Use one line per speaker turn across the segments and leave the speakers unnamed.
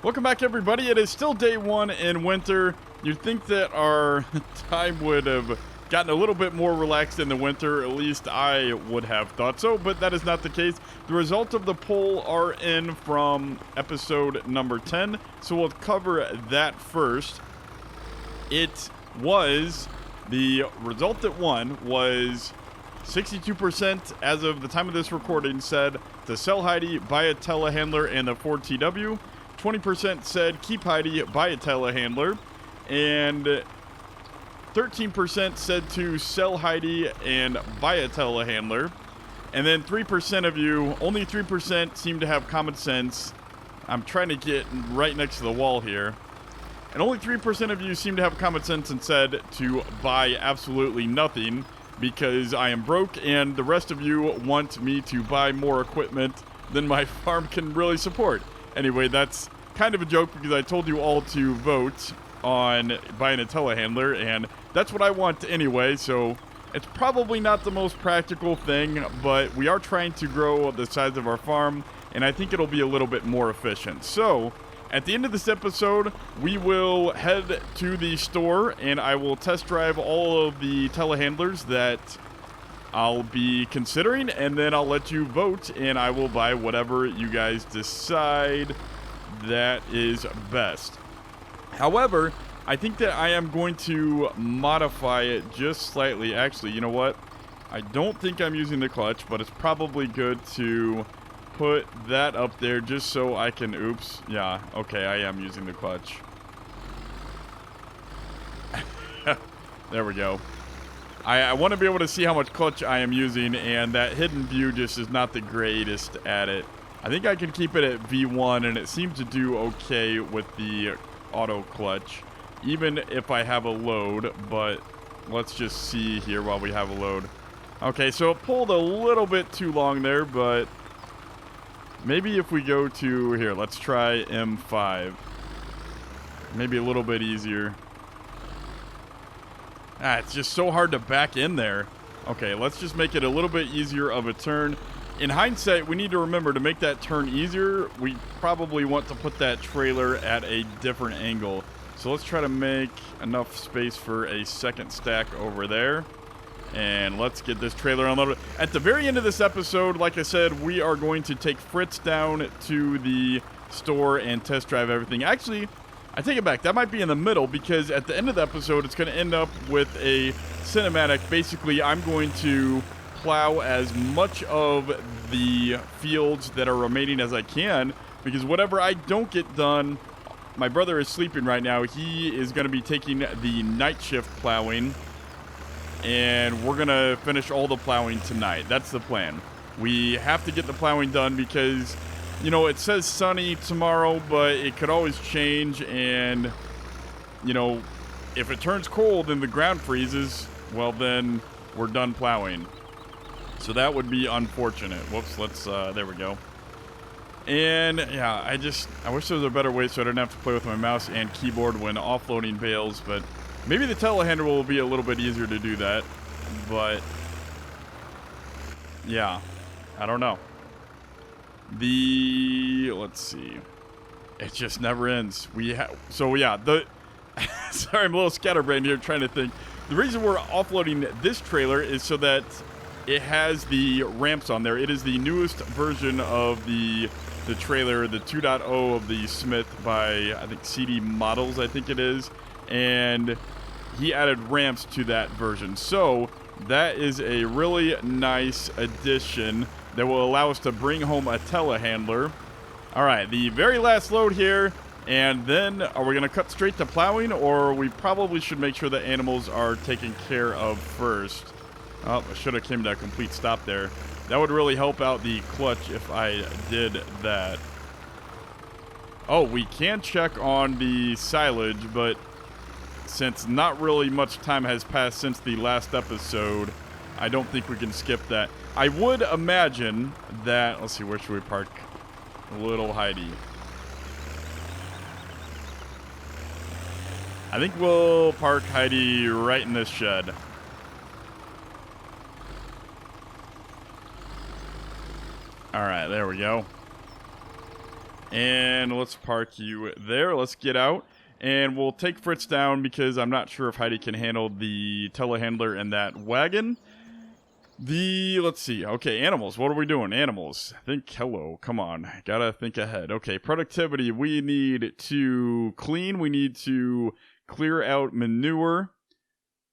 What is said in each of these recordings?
Welcome back, everybody. It is still day one in winter. You'd think that our time would have gotten a little bit more relaxed in the winter. At least I would have thought so, but that is not the case. The results of the poll are in from episode number 10, so we'll cover that first. The result that won was 62% as of the time of this recording said to sell Heidi, buy a telehandler and the Ford TW. 20% said keep Heidi, buy a telehandler. And 13% said to sell Heidi and buy a telehandler. And then 3% of you, only 3% seem to have common sense. I'm trying to get right next to the wall here. And only 3% of you seem to have common sense and said to buy absolutely nothing because I am broke, and the rest of you want me to buy more equipment than my farm can really support. Anyway, that's kind of a joke because I told you all to vote on buying a telehandler, and that's what I want anyway, so it's probably not the most practical thing, but we are trying to grow the size of our farm, and I think it'll be a little bit more efficient. So at the end of this episode, we will head to the store, and I will test drive all of the telehandlers that I'll be considering, and then I'll let you vote, and I will buy whatever you guys decide that is best. However, I think that I am going to modify it just slightly. Actually, you know what? I don't think I'm using the clutch, but it's probably good to put that up there just so I can, oops, yeah, okay, I am using the clutch. There we go. I want to be able to see how much clutch I am using, and that hidden view just is not the greatest at it. I think I can keep it at V1, and it seems to do okay with the auto clutch, even if I have a load, but let's just see here while we have a load. Okay, so it pulled a little bit too long there, but maybe if we go to here, let's try M5. Maybe a little bit easier. It's just so hard to back in there. Okay, let's just make it a little bit easier of a turn. In hindsight, we need to remember to make that turn easier, we probably want to put that trailer at a different angle. So let's try to make enough space for a second stack over there. And let's get this trailer unloaded. At the very end of this episode, like I said, we are going to take Fritz down to the store and test drive everything. Actually, I take it back. That might be in the middle because at the end of the episode, it's going to end up with a cinematic. Basically, I'm going to plow as much of the fields that are remaining as I can because whatever I don't get done, my brother is sleeping right now. He is going to be taking the night shift plowing, and we're going to finish all the plowing tonight. That's the plan. We have to get the plowing done because, you know, it says sunny tomorrow, but it could always change, and, you know, if it turns cold and the ground freezes, well, then we're done plowing. So that would be unfortunate. Whoops, there we go. And, yeah, I wish there was a better way so I didn't have to play with my mouse and keyboard when offloading bales, but maybe the telehandler will be a little bit easier to do that, but yeah, I don't know. Let's see. It just never ends. Sorry, I'm a little scatterbrained here trying to think. The reason we're offloading this trailer is so that it has the ramps on there. It is the newest version of the trailer, the 2.0 of the Smith by, I think, CD Models, I think it is. And he added ramps to that version. So that is a really nice addition that will allow us to bring home a telehandler. All right, the very last load here. And then are we going to cut straight to plowing, or we probably should make sure the animals are taken care of first? Oh, I should have came to a complete stop there. That would really help out the clutch if I did that. Oh, we can check on the silage, but since not really much time has passed since the last episode, I don't think we can skip that. I would imagine that, let's see, where should we park little Heidi? I think we'll park Heidi right in this shed. All right, there we go. And let's park you there. Let's get out. And we'll take Fritz down because I'm not sure if Heidi can handle the telehandler and that wagon. Let's see. Okay, animals. What are we doing? Animals. Think hello. Come on. Gotta think ahead. Okay, productivity. We need to clean. We need to clear out manure.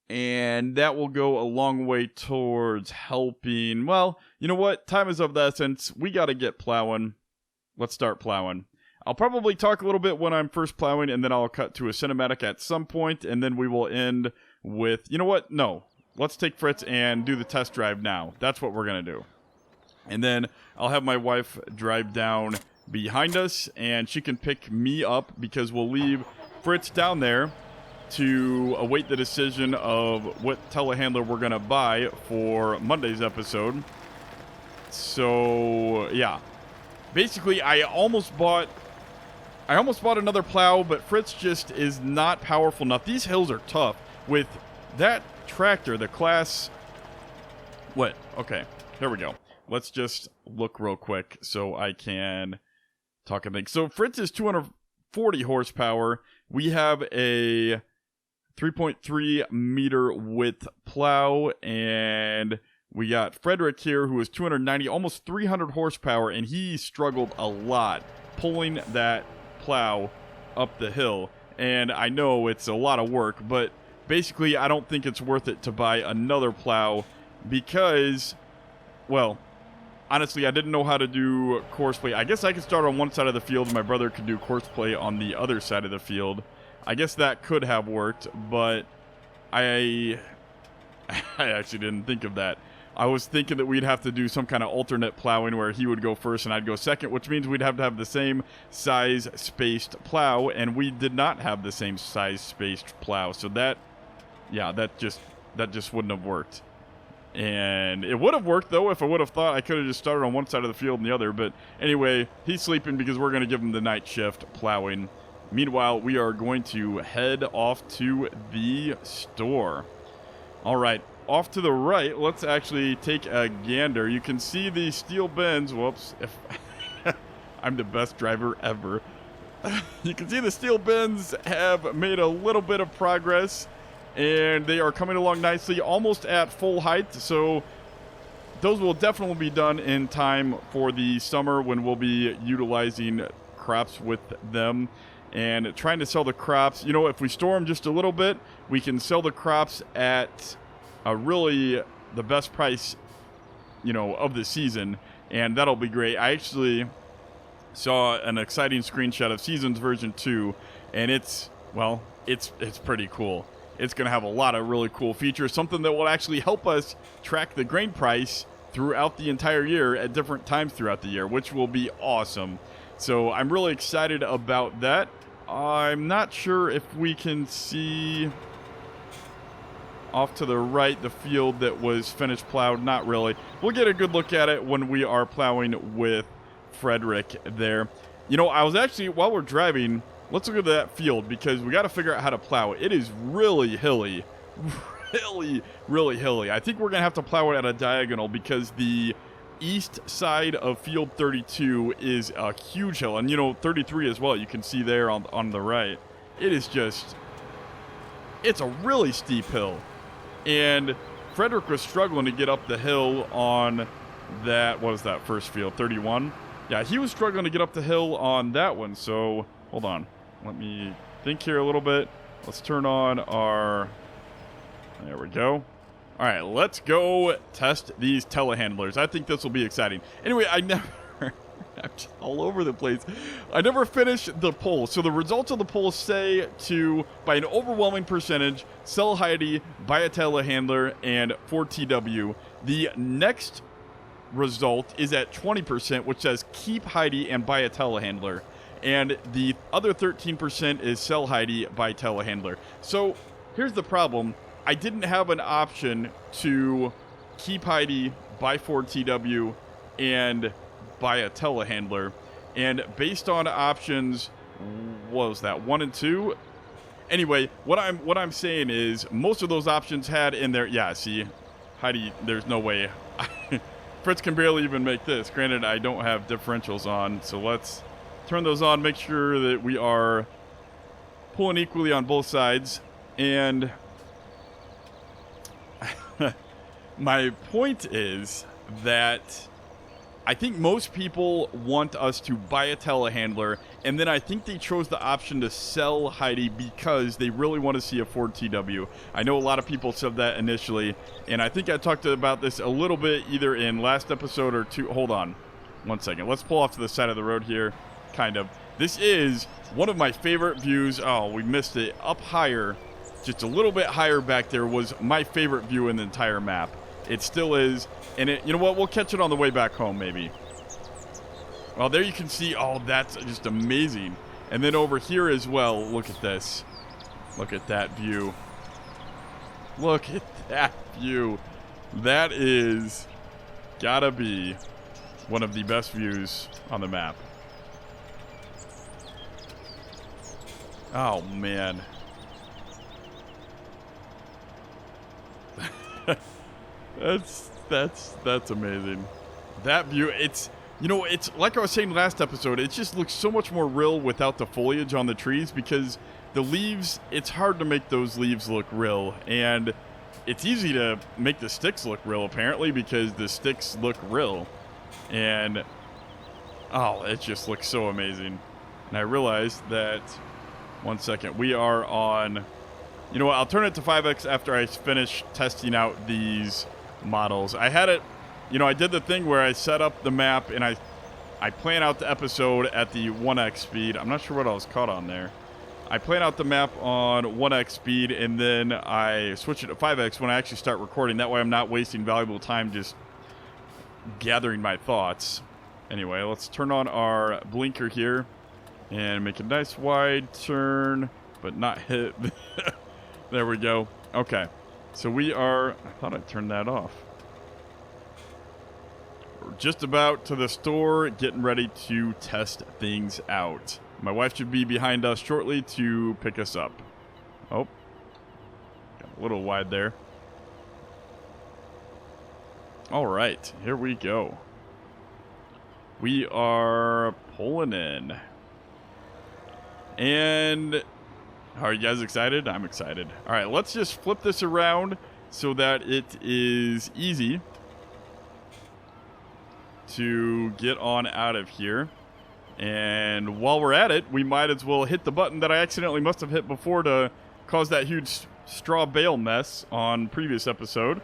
And that will go a long way towards helping. Well, you know what? Time is of the essence. We gotta get plowing. Let's start plowing. I'll probably talk a little bit when I'm first plowing, and then I'll cut to a cinematic at some point, and then we will end with, you know what? No. Let's take Fritz and do the test drive now. That's what we're going to do. And then I'll have my wife drive down behind us, and she can pick me up because we'll leave Fritz down there to await the decision of what telehandler we're going to buy for Monday's episode. So, yeah. Basically, I almost bought another plow, but Fritz just is not powerful enough. These hills are tough. With that tractor, the class... What? Okay, there we go. Let's just look real quick so I can talk and think. So Fritz is 240 horsepower. We have a 3.3 meter width plow, and we got Frederick here, who is 290, almost 300 horsepower, and he struggled a lot pulling that plow up the hill. And I know it's a lot of work, but basically I don't think it's worth it to buy another plow because, well, honestly, I didn't know how to do course play. I guess I could start on one side of the field and my brother could do course play on the other side of the field. I guess that could have worked, but I actually didn't think of that. I was thinking that we'd have to do some kind of alternate plowing where he would go first and I'd go second, which means we'd have to have the same size spaced plow, and we did not have the same size spaced plow. So that just wouldn't have worked. And it would have worked, though, if I would have thought I could have just started on one side of the field and the other. But anyway, he's sleeping because we're going to give him the night shift plowing. Meanwhile, we are going to head off to the store. All right. Off to the right, let's actually take a gander. You can see the steel bins. Whoops. I'm the best driver ever. You can see the steel bins have made a little bit of progress, and they are coming along nicely, almost at full height. So those will definitely be done in time for the summer when we'll be utilizing crops with them and trying to sell the crops. You know, if we store them just a little bit, we can sell the crops at really the best price, you know, of the season, and that'll be great. I actually saw an exciting screenshot of Seasons version 2, and it's pretty cool. It's going to have a lot of really cool features, something that will actually help us track the grain price throughout the entire year at different times throughout the year, which will be awesome. So I'm really excited about that. I'm not sure if we can see off to the right the field that was finished plowed. Not really. We'll get a good look at it when we are plowing with Frederick there. You know, I was actually, while we're driving, let's look at that field because we got to figure out how to plow it. It is really hilly. Really hilly. I think we're going to have to plow it at a diagonal because the east side of field 32 is a huge hill. And, you know, 33 as well. You can see there on the right. It is just, it's a really steep hill. And Frederick was struggling to get up the hill on that, what was that first field, 31? Yeah, he was struggling to get up the hill on that one. So, hold on. Let me think here a little bit. Let's turn on our, there we go. All right, let's go test these telehandlers. I think this will be exciting. Anyway, I'm just all over the place. I never finished the poll. So the results of the poll say to, by an overwhelming percentage, sell Heidi, buy a telehandler, and for TW. The next result is at 20%, which says keep Heidi and buy a telehandler. And the other 13% is sell Heidi, buy telehandler. So here's the problem. I didn't have an option to keep Heidi, buy Ford TW, and buy a telehandler. And based on options, what was that, 1 and 2? Anyway, what I'm saying is most of those options had in there. Yeah, see, Heidi, there's no way. Fritz can barely even make this. Granted, I don't have differentials on, so let's turn those on, make sure that we are pulling equally on both sides. And my point is that I think most people want us to buy a telehandler, and then I think they chose the option to sell Heidi because they really want to see a Ford TW. I know a lot of people said that initially, and I think I talked about this a little bit either in last episode or two. Hold on one second. Let's pull off to the side of the road here, kind of. This is one of my favorite views. Oh, we missed it. Up higher, just a little bit higher back there was my favorite view in the entire map. It still is. And you know what? We'll catch it on the way back home, maybe. Well, there you can see. Oh, that's just amazing. And then over here as well, look at this. Look at that view. Look at that view. That is gotta be one of the best views on the map. Oh, man. That's amazing. That view, it's, you know, it's like I was saying last episode, it just looks so much more real without the foliage on the trees, because the leaves, it's hard to make those leaves look real, and it's easy to make the sticks look real apparently because the sticks look real. And oh, it just looks so amazing. And I realized that, one second, we are on, you know what, I'll turn it to 5x after I finish testing out these models. I had it, you know, I did the thing where I set up the map and I plan out the episode at the 1x speed. I'm not sure what I was caught on there. I plan out the map on 1x speed and then I switch it to 5x when I actually start recording. That way I'm not wasting valuable time just gathering my thoughts. Anyway, let's turn on our blinker here and make a nice wide turn, but not hit. There we go. Okay. So we are, I thought I turned that off. We're just about to the store, getting ready to test things out. My wife should be behind us shortly to pick us up. Oh, got a little wide there. All right, here we go. We are pulling in. And are you guys excited? I'm excited. All right, let's just flip this around so that it is easy to get on out of here. And while we're at it, we might as well hit the button that I accidentally must have hit before to cause that huge straw bale mess on previous episode.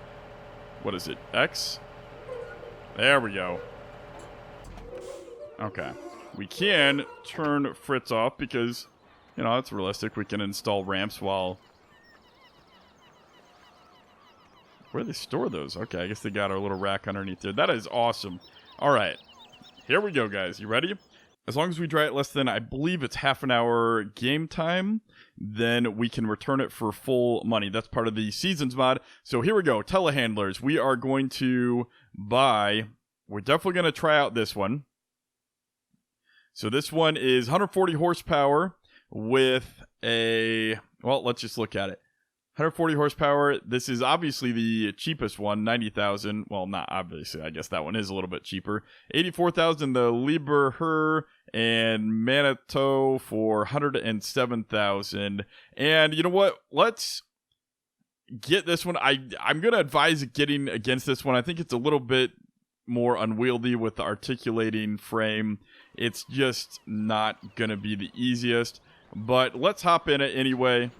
What is it? X? There we go. Okay. We can turn Fritz off because, you know, it's realistic. We can install ramps while... Where do they store those? Okay, I guess they got our little rack underneath there. That is awesome. All right. Here we go, guys. You ready? As long as we dry it less than, I believe it's half an hour game time, then we can return it for full money. That's part of the Seasons mod. So here we go. Telehandlers. We are going to buy... We're definitely going to try out this one. So this one is 140 horsepower with a... Well, let's just look at it. 140 horsepower. This is obviously the cheapest one, 90,000. Well, not obviously. I guess that one is a little bit cheaper. 84,000, the Lieberher and Manitou for 107,000. And you know what? Let's get this one. I'm going to advise getting against this one. I think it's a little bit more unwieldy with the articulating frame. It's just not going to be the easiest. But let's hop in it anyway.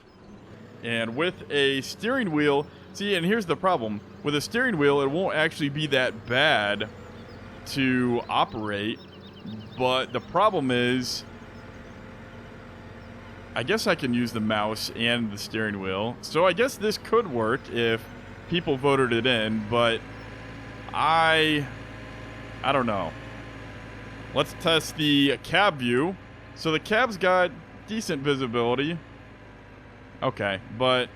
And with a steering wheel, see, and here's the problem. With a steering wheel, it won't actually be that bad to operate. But the problem is, I guess I can use the mouse and the steering wheel. So I guess this could work if people voted it in, but I don't know. Let's test the cab view. So the cab's got decent visibility. Okay, but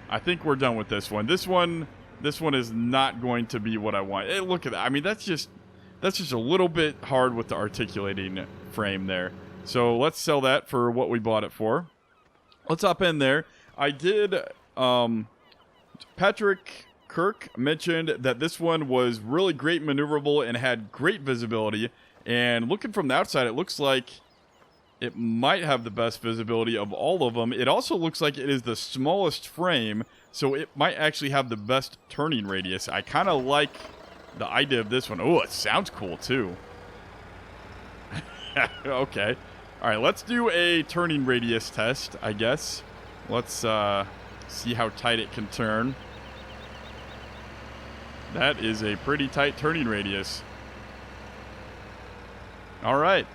I think we're done with this one. This one is not going to be what I want. Hey, look at that. I mean, that's just a little bit hard with the articulating frame there. So let's sell that for what we bought it for. Let's hop in there. I did, Patrick Kirk mentioned that this one was really great maneuverable and had great visibility. And looking from the outside, it looks like it might have the best visibility of all of them. It also looks like it is the smallest frame, so it might actually have the best turning radius. I kind of like the idea of this one. Oh, it sounds cool, too. Okay. All right, let's do a turning radius test, I guess. Let's see how tight it can turn. That is a pretty tight turning radius. All right.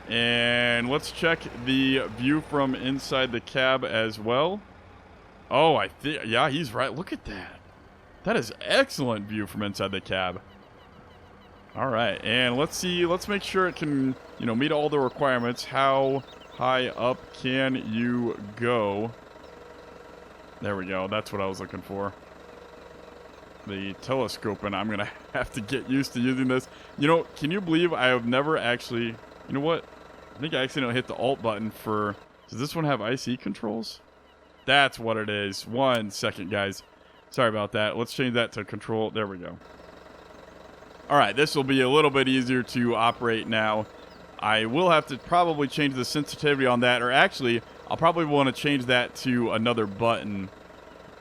And let's check the view from inside the cab as well. Oh, yeah, he's right. Look at that. That is excellent view from inside the cab. All right, and let's see. Let's make sure it can, meet all the requirements. How high up can you go? There we go. That's what I was looking for. The telescoping. I'm going to have to get used to using this. Can you believe I have never actually... You know what? I think I accidentally hit the Alt button for... Does this one have IC controls? That's what it is. 1 second, guys. Sorry about that. Let's change that to control. There we go. All right, this will be a little bit easier to operate now. I will have to probably change the sensitivity on that. Or actually, I'll probably want to change that to another button.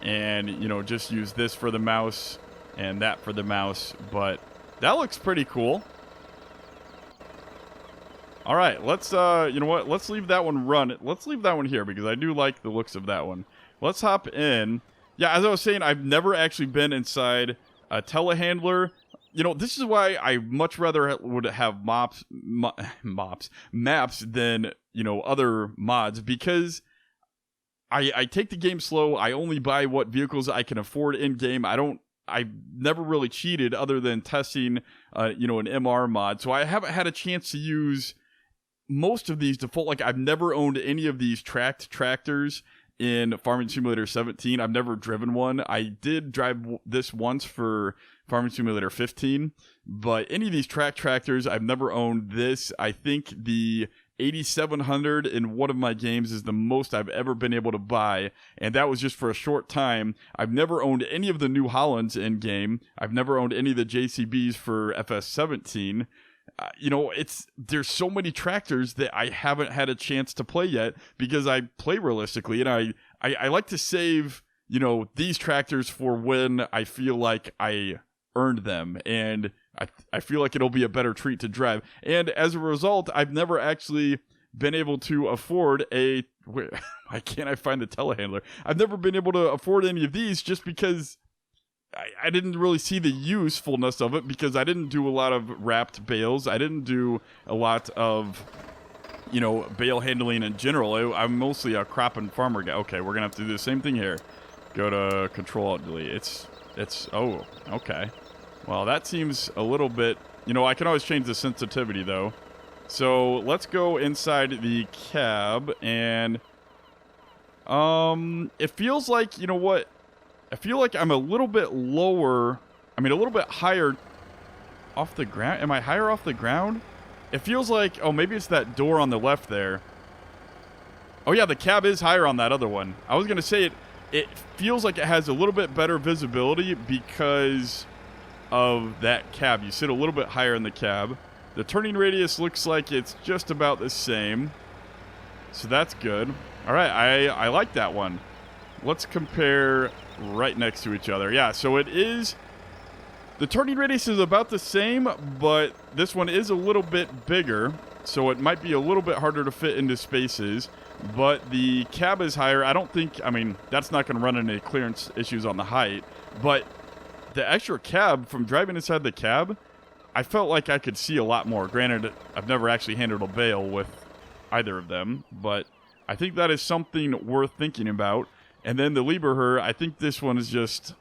And, just use this for the mouse and that for the mouse. But that looks pretty cool. All right, let's, you know what? Let's leave that one run. Let's leave that one here because I do like the looks of that one. Let's hop in. Yeah, as I was saying, I've never actually been inside a telehandler. This is why I much rather would have maps than, other mods because I take the game slow. I only buy what vehicles I can afford in game. I've never really cheated other than testing, an MR mod. So I haven't had a chance to use most of these default. Like I've never owned any of these tracked tractors in Farming Simulator 17. I've never driven one. I did drive this once for Farming Simulator 15, but any of these tracked tractors, I've never owned this. I think the 8700 in one of my games is the most I've ever been able to buy, and that was just for a short time. I've never owned any of the New Hollands in game. I've never owned any of the JCBs for FS17. There's so many tractors that I haven't had a chance to play yet because I play realistically, and I like to save, these tractors for when I feel like I earned them, and I feel like it'll be a better treat to drive. And as a result, I've never actually been able to afford a... Why can't I find the telehandler? I've never been able to afford any of these just because I didn't really see the usefulness of it because I didn't do a lot of wrapped bales. I didn't do a lot of, bale handling in general. I'm mostly a crop and farmer guy. Okay, we're going to have to do the same thing here. Go to Control-Alt-Delete. Oh, okay. Well, that seems a little bit... I can always change the sensitivity, though. So, let's go inside the cab, and... It feels like, what... I feel like I'm a little bit lower... a little bit higher off the ground. Am I higher off the ground? It feels like... Oh, maybe it's that door on the left there. Oh, yeah, the cab is higher on that other one. I was going to say it feels like it has a little bit better visibility because of that cab. You sit a little bit higher in the cab. The turning radius looks like it's just about the same. So that's good. All right, I like that one. Let's compare right next to each other. Yeah, so it is... The turning radius is about the same, but this one is a little bit bigger, so it might be a little bit harder to fit into spaces, but the cab is higher. I don't think... that's not going to run into clearance issues on the height, but the extra cab, from driving inside the cab, I felt like I could see a lot more. Granted, I've never actually handled a bale with either of them, but I think that is something worth thinking about. And then the Lieberher, I think this one is just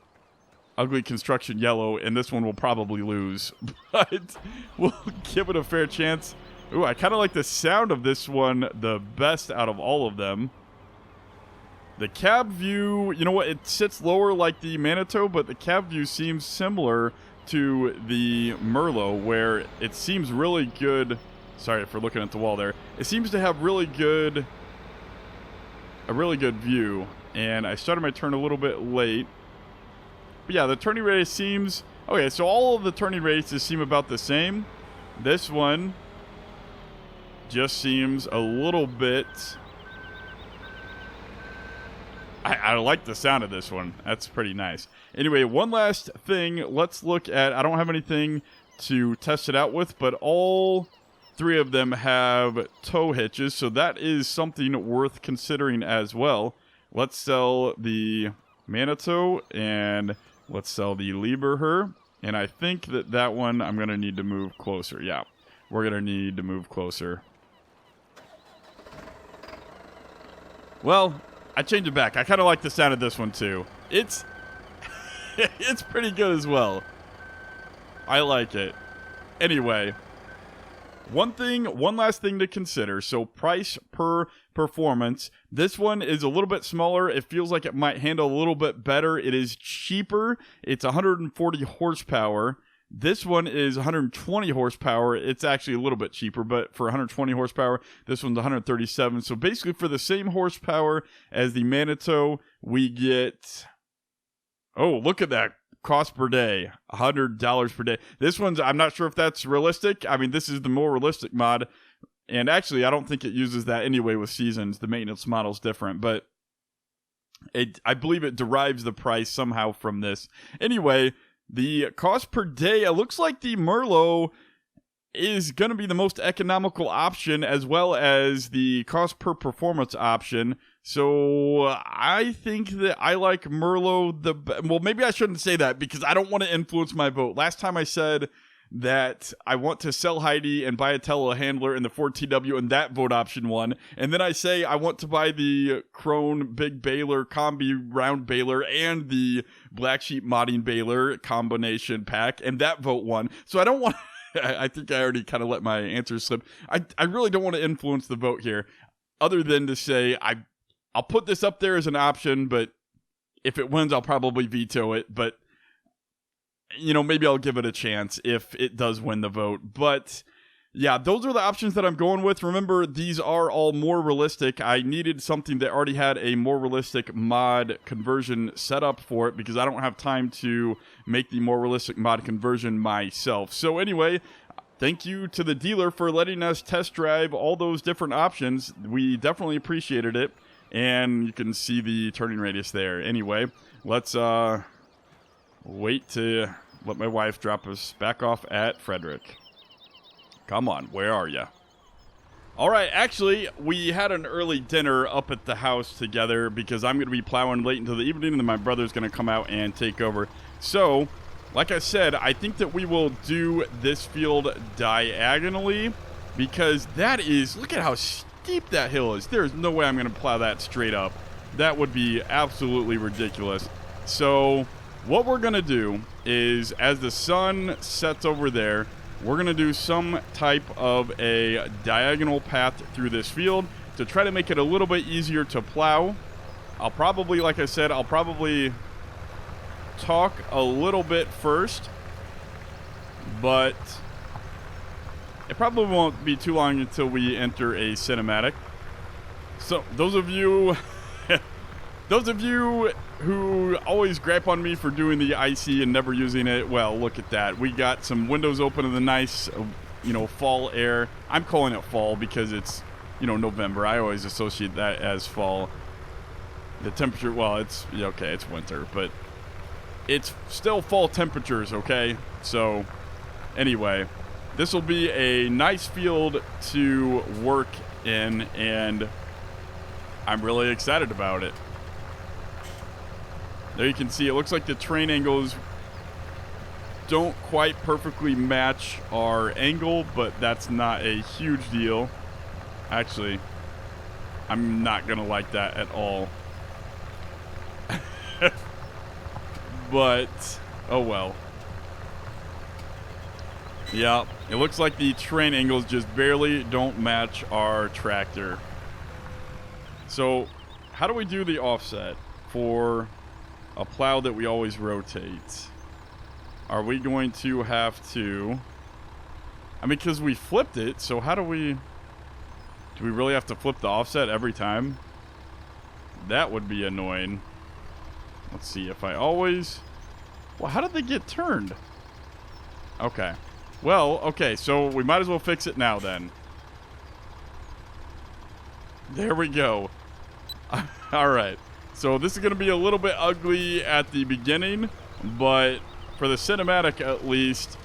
ugly construction yellow, and this one will probably lose. But we'll give it a fair chance. Ooh, I kind of like the sound of this one the best out of all of them. The cab view, you know what? It sits lower like the Manitou, but the cab view seems similar to the Merlot, where it seems really good. Sorry for looking at the wall there. It seems to have a really good view. And I started my turn a little bit late. But yeah, the turning radius seems... Okay, so all of the turning radiuses seem about the same. This one just seems a little bit... I like the sound of this one. That's pretty nice. Anyway, one last thing. Let's look at... I don't have anything to test it out with, but all 3 of them have tow hitches, so that is something worth considering as well. Let's sell the Manitou, and let's sell the Lieberher. And I think that one I'm going to need to move closer. Yeah, we're going to need to move closer. Well, I changed it back. I kind of like the sound of this one too. It's it's pretty good as well. I like it. Anyway, one last thing to consider. So price per performance. This one is a little bit smaller. It feels like it might handle a little bit better. It is cheaper. It's 140 horsepower. This one is 120 horsepower. It's actually a little bit cheaper, but for 120 horsepower, this one's 137. So basically for the same horsepower as the Manitou, we get... Oh, look at that. Cost per day, $100 per day. This one's, I'm not sure if that's realistic. I mean, this is the more realistic mod. And actually, I don't think it uses that anyway with seasons. The maintenance model's different, but I believe it derives the price somehow from this. Anyway, the cost per day, it looks like the Merlot is going to be the most economical option, as well as the cost per performance option. So I think that I like Merlot well, maybe I shouldn't say that because I don't want to influence my vote. Last time I said that I want to sell Heidi and buy a telehandler in the 4TW, and that vote option won. And then I say I want to buy the Krone Big Baler Combi Round Baler and the Black Sheep Modding Baler combination pack, and that vote won. So I don't want I think I already kind of let my answer slip. I really don't want to influence the vote here, other than to say I'll put this up there as an option, but if it wins, I'll probably veto it. But, you know, maybe I'll give it a chance if it does win the vote. But, yeah, those are the options that I'm going with. Remember, these are all more realistic. I needed something that already had a more realistic mod conversion set up for it because I don't have time to make the more realistic mod conversion myself. So, anyway... Thank you to the dealer for letting us test drive all those different options. We definitely appreciated it. And you can see the turning radius there. Anyway, let's wait to let my wife drop us back off at Frederick. Come on, where are you? All right, actually, we had an early dinner up at the house together because I'm going to be plowing late into the evening and then my brother's going to come out and take over. So... like I said, I think that we will do this field diagonally because that is, look at how steep that hill is. There's no way I'm going to plow that straight up. That would be absolutely ridiculous. So what we're going to do is as the sun sets over there, we're going to do some type of a diagonal path through this field to try to make it a little bit easier to plow. I'll probably, like I said, talk a little bit first, but it probably won't be too long until we enter a cinematic. So those of you who always gripe on me for doing the IC and never using it, well, look at that. We got some windows open in the nice, fall air. I'm calling it fall because it's, November. I always associate that as fall. The temperature, well, it's okay, it's winter, but it's still fall temperatures, okay? So, anyway, this will be a nice field to work in, and I'm really excited about it. There you can see, it looks like the train angles don't quite perfectly match our angle, but that's not a huge deal. Actually, I'm not going to like that at all. But, oh well. Yeah, it looks like the train angles just barely don't match our tractor. So, how do we do the offset for a plow that we always rotate? Are we going to have to... I mean, because we flipped it, so how do we... Do we really have to flip the offset every time? That would be annoying. Let's see if I always... Well, how did they get turned? Okay. Well, okay, so we might as well fix it now then. There we go. All right. So this is going to be a little bit ugly at the beginning, but for the cinematic at least,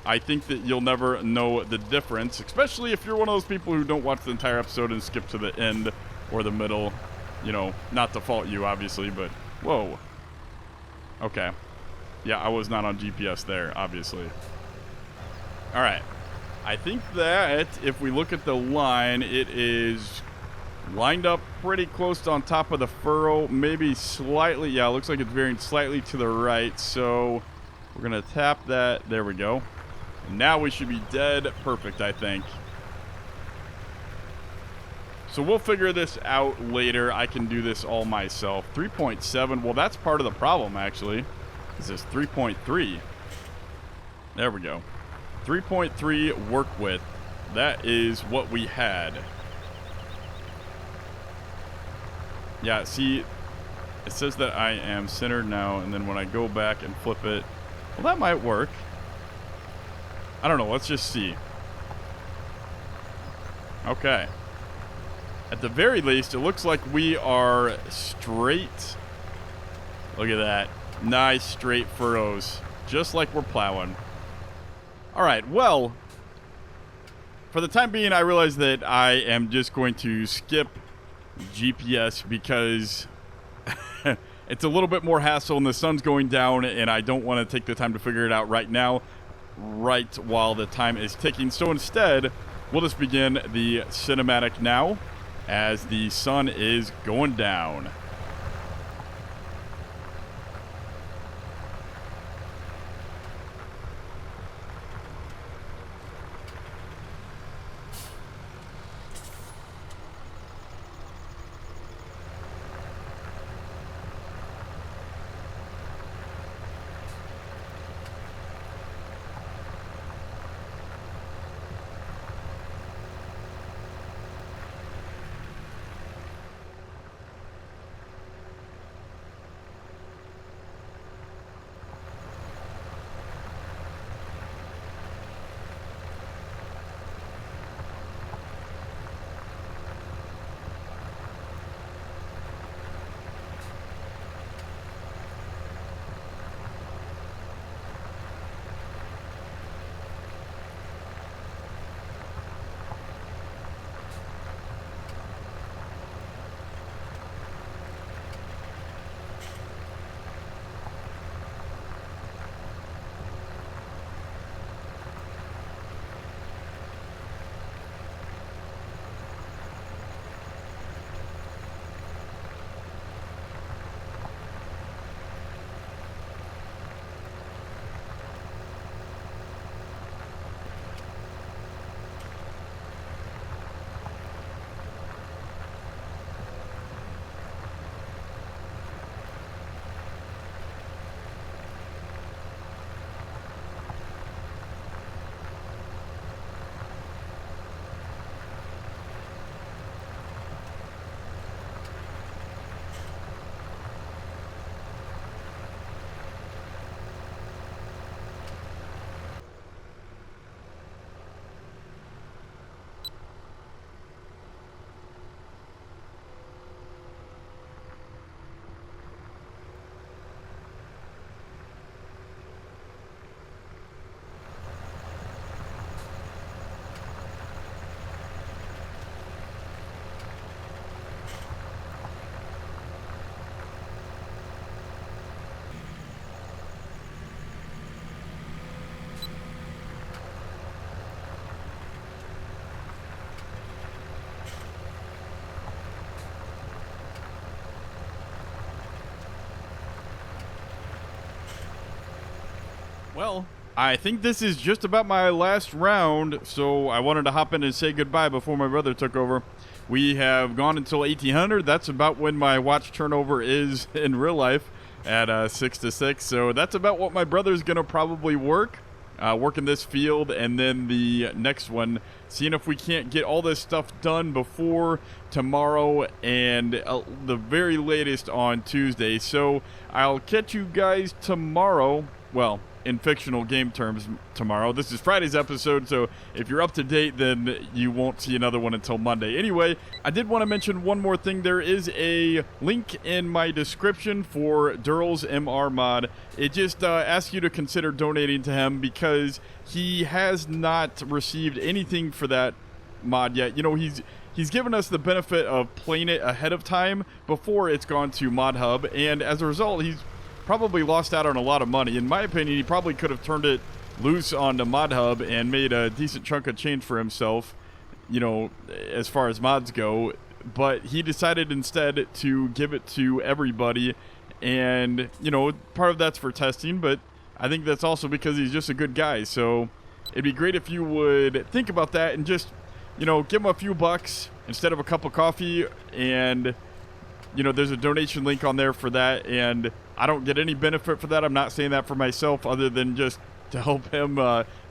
I think that you'll never know the difference, especially if you're one of those people who don't watch the entire episode and skip to the end or the middle. You know, not to fault you, obviously, but whoa. Okay. Yeah, I was not on GPS there, obviously. All right. I think that if we look at the line, it is lined up pretty close to on top of the furrow, maybe slightly. Yeah, it looks like it's veering slightly to the right. So we're going to tap that. There we go. And now we should be dead perfect, I think. So we'll figure this out later. I can do this all myself. 3.7. Well, that's part of the problem, actually. This is 3.3. There we go. 3.3 work width. That is what we had. Yeah, see, it says that I am centered now, and then when I go back and flip it, well, that might work. I don't know. Let's just see. Okay. At the very least, it looks like we are straight. Look at that. Nice straight furrows. Just like we're plowing. All right, well, for the time being, I realize that I am just going to skip GPS because it's a little bit more hassle and the sun's going down and I don't want to take the time to figure it out right now, right while the time is ticking. So instead, we'll just begin the cinematic now as the sun is going down. Well, I think this is just about my last round, so I wanted to hop in and say goodbye before my brother took over. We have gone until 1800. That's about when my watch turnover is in real life at 6 to 6. So that's about what my brother's going to probably work in this field, and then the next one, seeing if we can't get all this stuff done before tomorrow and the very latest on Tuesday. So I'll catch you guys tomorrow. Well, in fictional game terms tomorrow. This is Friday's episode, so if you're up to date, then you won't see another one until Monday. Anyway, I did want to mention one more thing. There is a link in my description for Dural's MR mod. It just asks you to consider donating to him because he has not received anything for that mod yet. You know, he's given us the benefit of playing it ahead of time before it's gone to Mod Hub, and as a result, he's probably lost out on a lot of money. In my opinion, he probably could have turned it loose onto Mod Hub and made a decent chunk of change for himself, you know, as far as mods go, but he decided instead to give it to everybody, and, you know, part of that's for testing, but I think that's also because he's just a good guy. So it'd be great if you would think about that and just, you know, give him a few bucks instead of a cup of coffee. And, you know, there's a donation link on there for that, and I don't get any benefit for that. I'm not saying that for myself other than just to help him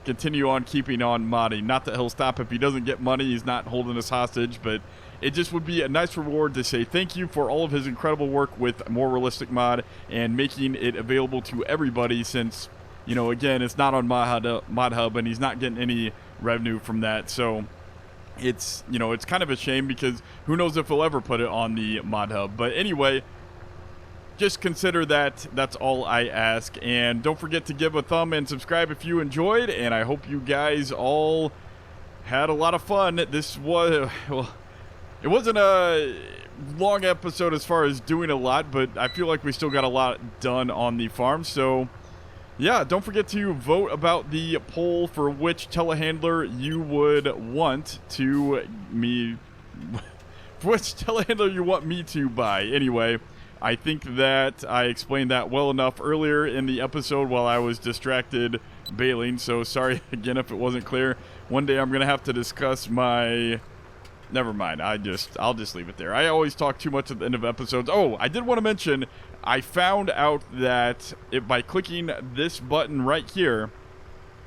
continue on keeping on modding. Not that he'll stop if he doesn't get money. He's not holding us hostage, but it just would be a nice reward to say thank you for all of his incredible work with More Realistic Mod and making it available to everybody, since, you know, again, it's not on Mod Hub and he's not getting any revenue from that. So it's, you know, it's kind of a shame because who knows if he'll ever put it on the Mod Hub. But anyway, just consider that. That's all I ask. And don't forget to give a thumb and subscribe if you enjoyed. And I hope you guys all had a lot of fun. This was, well, it wasn't a long episode as far as doing a lot, but I feel like we still got a lot done on the farm. So yeah, don't forget to vote about the poll for which telehandler you would want to me, which telehandler you want me to buy. Anyway, I think that I explained that well enough earlier in the episode while I was distracted bailing, so sorry again if it wasn't clear. One day I'm going to have to discuss my... Never mind, I'll just leave it there. I always talk too much at the end of episodes. Oh, I did want to mention, I found out that by clicking this button right here,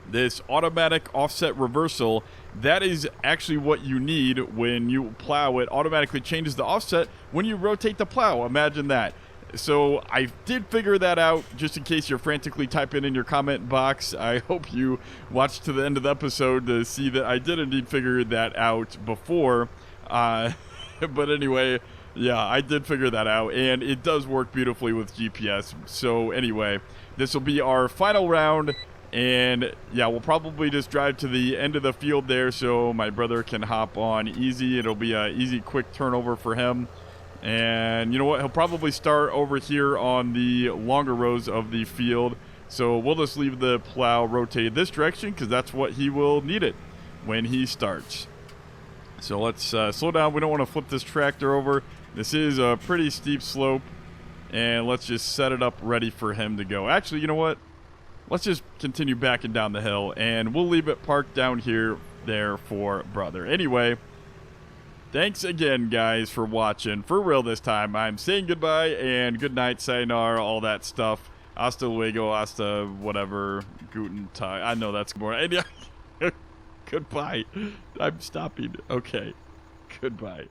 this automatic offset reversal, that is actually what you need when you plow. It automatically changes the offset when you rotate the plow. Imagine that. So I did figure that out, just in case you're frantically typing in your comment box. I hope you watched to the end of the episode to see that I did indeed figure that out before. But anyway, yeah, I did figure that out, and it does work beautifully with GPS. So anyway, this will be our final round. And yeah, we'll probably just drive to the end of the field there so my brother can hop on easy. It'll be an easy, quick turnover for him. And you know what? He'll probably start over here on the longer rows of the field. So we'll just leave the plow rotated this direction because that's what he will need it when he starts. So let's slow down. We don't want to flip this tractor over. This is a pretty steep slope. And let's just set it up ready for him to go. Actually, you know what? Let's just continue backing down the hill, and we'll leave it parked down here there for brother. Anyway, thanks again, guys, for watching. For real this time. I'm saying goodbye and good night, sayonara, all that stuff. Hasta luego, hasta whatever, guten tag. I know that's more. Goodbye. I'm stopping. Okay. Goodbye.